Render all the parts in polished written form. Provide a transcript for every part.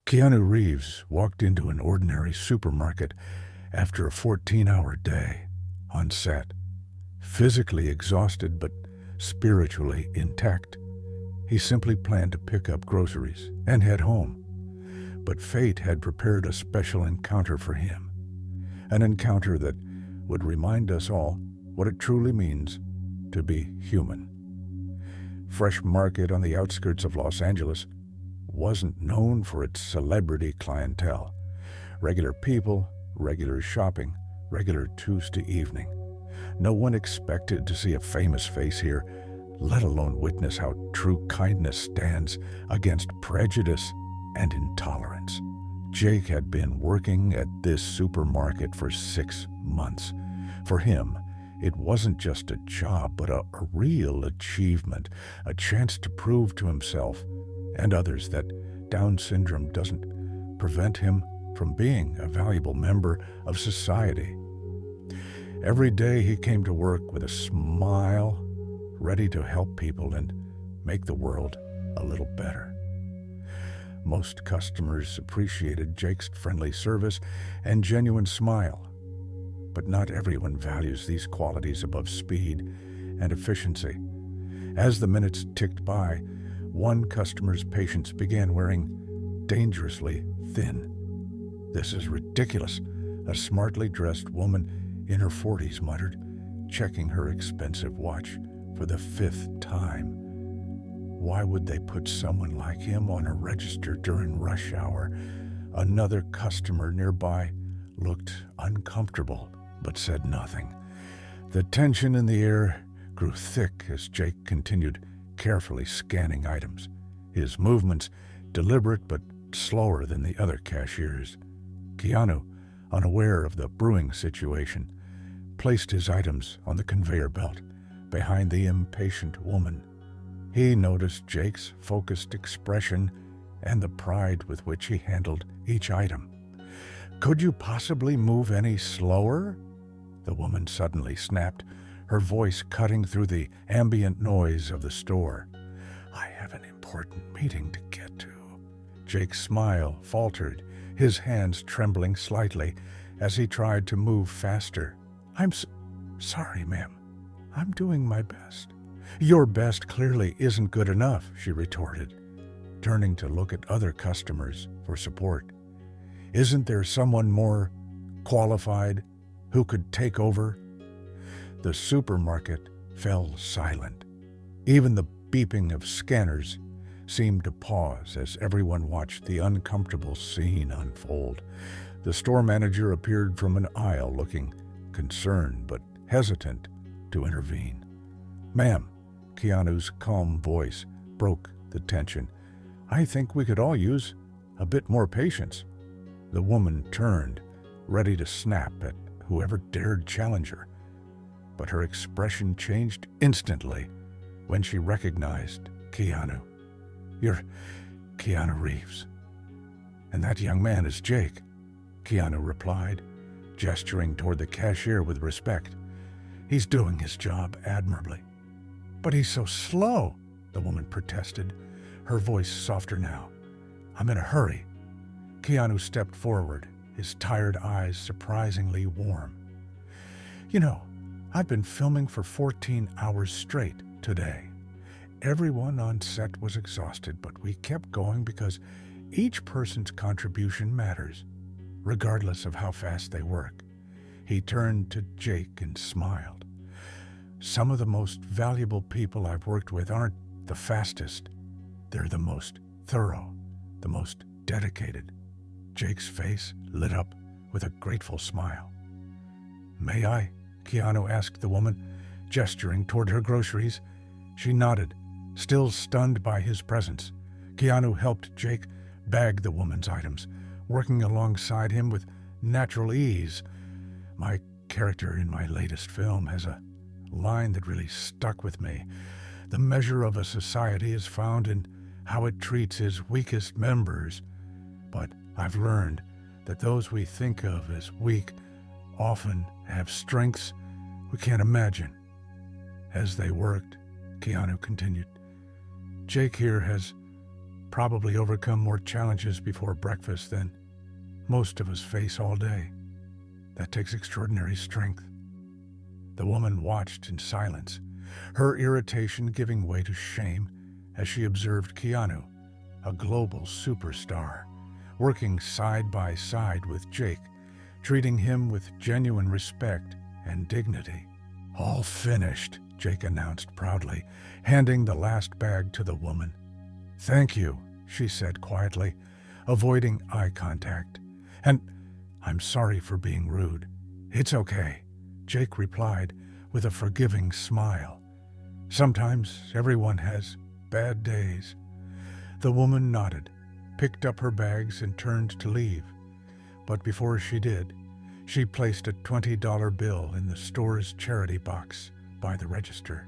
Keanu Reeves walked into an ordinary supermarket after a 14-hour day on set, physically exhausted but spiritually intact. He simply planned to pick up groceries and head home. But fate had prepared a special encounter for him, an encounter that would remind us all what it truly means to be human. Fresh Market on the outskirts of Los Angeles wasn't known for its celebrity clientele. Regular people, regular shopping, regular Tuesday evening. No one expected to see a famous face here, let alone witness how true kindness stands against prejudice and intolerance. Jake had been working at this supermarket for 6 months. For him, it wasn't just a job, but a real achievement, a chance to prove to himself and others that Down syndrome doesn't prevent him from being a valuable member of society. Every day he came to work with a smile, ready to help people and make the world a little better. Most customers appreciated Jake's friendly service and genuine smile, but not everyone values these qualities above speed and efficiency. As the minutes ticked by, one customer's patience began wearing dangerously thin. "This is ridiculous," a smartly dressed woman in her 40s muttered, checking her expensive watch for the 5th time. Why would they put someone like him on a register during rush hour? Another customer nearby looked uncomfortable but said nothing. The tension in the air grew thick as Jake continued carefully scanning items, his movements deliberate but slower than the other cashiers. Keanu, unaware of the brewing situation, placed his items on the conveyor belt behind the impatient woman. He noticed Jake's focused expression and the pride with which he handled each item. "Could you possibly move any slower?" the woman suddenly snapped, her voice cutting through the ambient noise of the store. "I have an important meeting to get to." Jake's smile faltered, his hands trembling slightly as he tried to move faster. "I'm sorry, ma'am. I'm doing my best." "Your best clearly isn't good enough," she retorted, turning to look at other customers for support. "Isn't there someone more qualified who could take over?" The supermarket fell silent. Even the beeping of scanners seemed to pause as everyone watched the uncomfortable scene unfold. The store manager appeared from an aisle looking concerned but hesitant to intervene. "Ma'am," Keanu's calm voice broke the tension, "I think we could all use a bit more patience." The woman turned, ready to snap at whoever dared challenge her. But her expression changed instantly when she recognized Keanu. "You're Keanu Reeves. And that young man is Jake," Keanu replied, gesturing toward the cashier with respect. "He's doing his job admirably." "But he's so slow," the woman protested, her voice softer now. "I'm in a hurry." Keanu stepped forward, his tired eyes surprisingly warm. "You know, I've been filming for 14 hours straight today. Everyone on set was exhausted, but we kept going because each person's contribution matters, regardless of how fast they work." He turned to Jake and smiled. "Some of the most valuable people I've worked with aren't the fastest. They're the most thorough, the most dedicated." Jake's face lit up with a grateful smile. "May I?" Keanu asked the woman, gesturing toward her groceries. She nodded, still stunned by his presence. Keanu helped Jake bag the woman's items, working alongside him with natural ease. "My character in my latest film has a line that really stuck with me. The measure of a society is found in how it treats its weakest members. But I've learned that those we think of as weak often have strengths we can't imagine." As they worked, Keanu continued, "Jake here has probably overcome more challenges before breakfast than most of us face all day. That takes extraordinary strength." The woman watched in silence, her irritation giving way to shame as she observed Keanu, a global superstar, working side by side with Jake, treating him with genuine respect and dignity. "All finished," Jake announced proudly, handing the last bag to the woman. "Thank you," she said quietly, avoiding eye contact. "And I'm sorry for being rude." "It's okay," Jake replied with a forgiving smile. "Sometimes everyone has bad days." The woman nodded, picked up her bags and turned to leave. But before she did, she placed a $20 bill in the store's charity box by the register.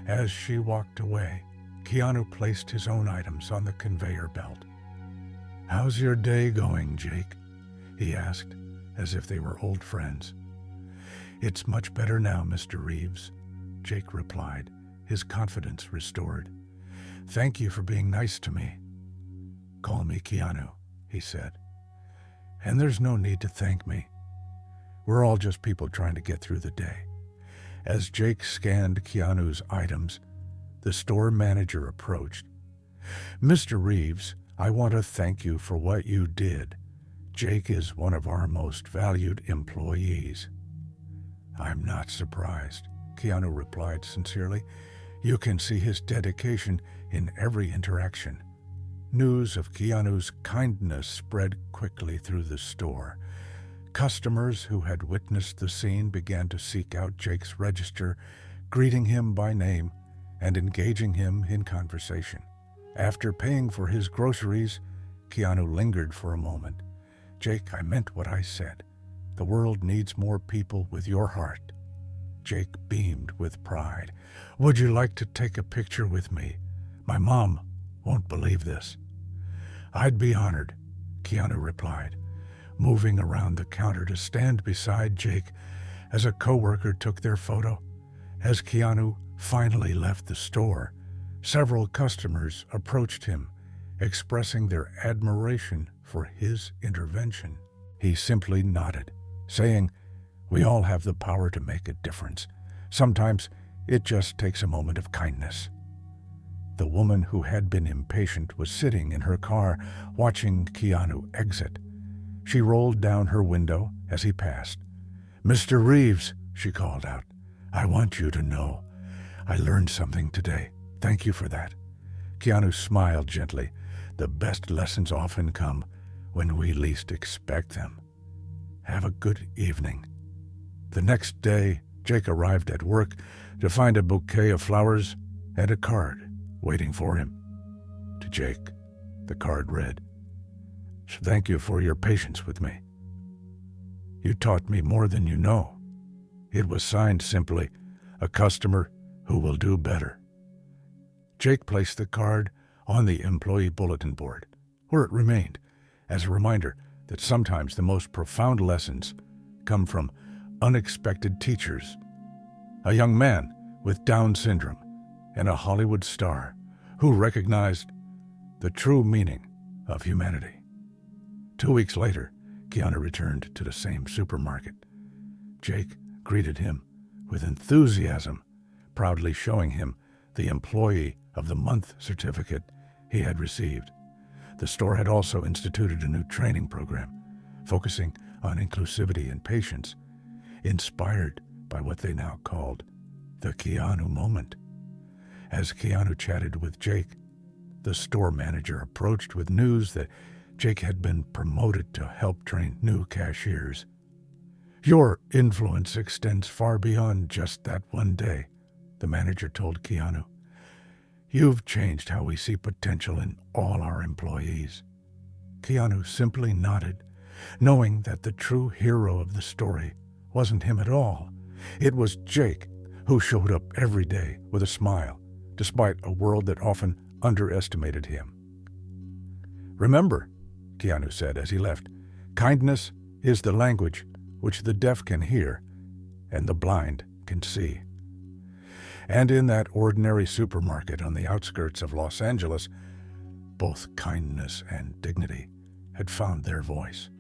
As she walked away, Keanu placed his own items on the conveyor belt. "How's your day going, Jake?" he asked, as if they were old friends. "It's much better now, Mr. Reeves," Jake replied, his confidence restored. "Thank you for being nice to me." "Call me Keanu," he said. "And there's no need to thank me. We're all just people trying to get through the day." As Jake scanned Keanu's items, the store manager approached. "Mr. Reeves, I want to thank you for what you did. Jake is one of our most valued employees." "I'm not surprised," Keanu replied sincerely. "You can see his dedication in every interaction." News of Keanu's kindness spread quickly through the store. Customers who had witnessed the scene began to seek out Jake's register, greeting him by name and engaging him in conversation. After paying for his groceries, Keanu lingered for a moment. "Jake, I meant what I said. The world needs more people with your heart." Jake beamed with pride. "Would you like to take a picture with me? My mom won't believe this." "I'd be honored," Keanu replied, moving around the counter to stand beside Jake as a coworker took their photo. As Keanu finally left the store, several customers approached him, expressing their admiration for his intervention. He simply nodded, saying, "We all have the power to make a difference. Sometimes it just takes a moment of kindness." The woman who had been impatient was sitting in her car, watching Keanu exit. She rolled down her window as he passed. "Mr. Reeves," she called out, "I want you to know I learned something today. Thank you for that." Keanu smiled gently. "The best lessons often come when we least expect them. Have a good evening." The next day, Jake arrived at work to find a bouquet of flowers and a card waiting for him. To Jake, the card read, "Thank you for your patience with me. You taught me more than you know." It was signed simply, "A customer who will do better." Jake placed the card on the employee bulletin board, where it remained, as a reminder that sometimes the most profound lessons come from unexpected teachers. A young man with Down syndrome and a Hollywood star who recognized the true meaning of humanity. 2 weeks later, Keanu returned to the same supermarket. Jake greeted him with enthusiasm, proudly showing him the Employee of the Month certificate he had received. The store had also instituted a new training program, focusing on inclusivity and patience, inspired by what they now called the Keanu moment. As Keanu chatted with Jake, the store manager approached with news that Jake had been promoted to help train new cashiers. "Your influence extends far beyond just that one day," the manager told Keanu. "You've changed how we see potential in all our employees." Keanu simply nodded, knowing that the true hero of the story wasn't him at all. It was Jake, who showed up every day with a smile, despite a world that often underestimated him. "Remember," Keanu said as he left, "kindness is the language which the deaf can hear and the blind can see." And in that ordinary supermarket on the outskirts of Los Angeles, both kindness and dignity had found their voice.